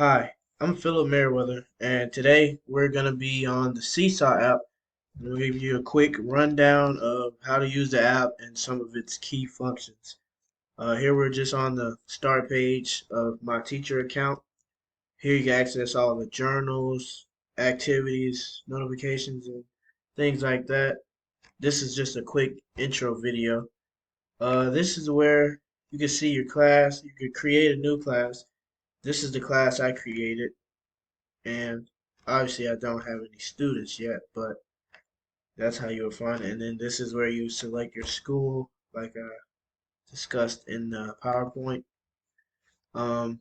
Hi, I'm Philip Merriweather, and today we're going to be on the Seesaw app. And we'll give you a quick rundown of how to use the app and some of its key functions. Here we're just on the start page of my teacher account. Here you can access all the journals, activities, notifications, and things like that. This is just a quick intro video. This is where you can see your class. You can create a new class. This is the class I created. And obviously I don't have any students yet, but that's how you'll find it. And then this is where you select your school, like I discussed in the PowerPoint. Um,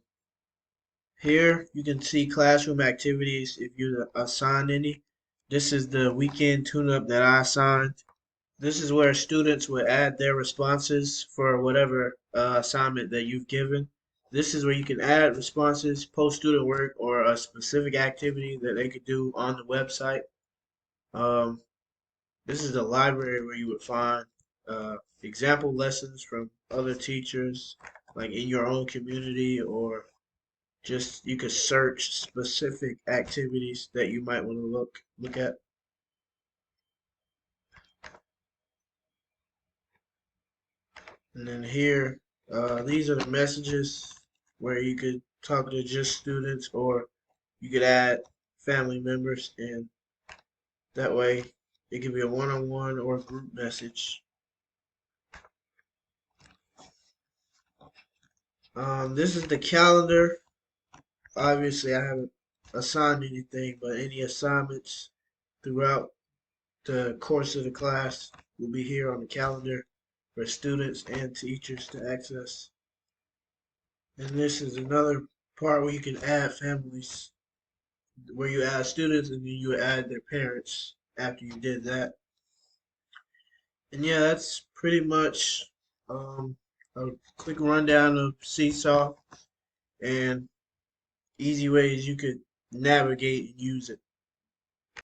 Here you can see classroom activities if you assign any. This is the weekend tune-up that I assigned. This is where students would add their responses for whatever assignment that you've given. This is where you can add responses, post student work, or a specific activity that they could do on the website. Um, this is the library where you would find example lessons from other teachers, like in your own community, or just you could search specific activities that you might want to look at. And then here, these are the messages where you could talk to just students, or you could add family members, and that way it could be a one-on-one or a group message. This is the calendar. Obviously, I haven't assigned anything, but any assignments throughout the course of the class will be here on the calendar for students and teachers to access. And this is another part where you can add families, where you add students and then you add their parents after you did that. And yeah, that's pretty much a quick rundown of Seesaw and easy ways you could navigate and use it.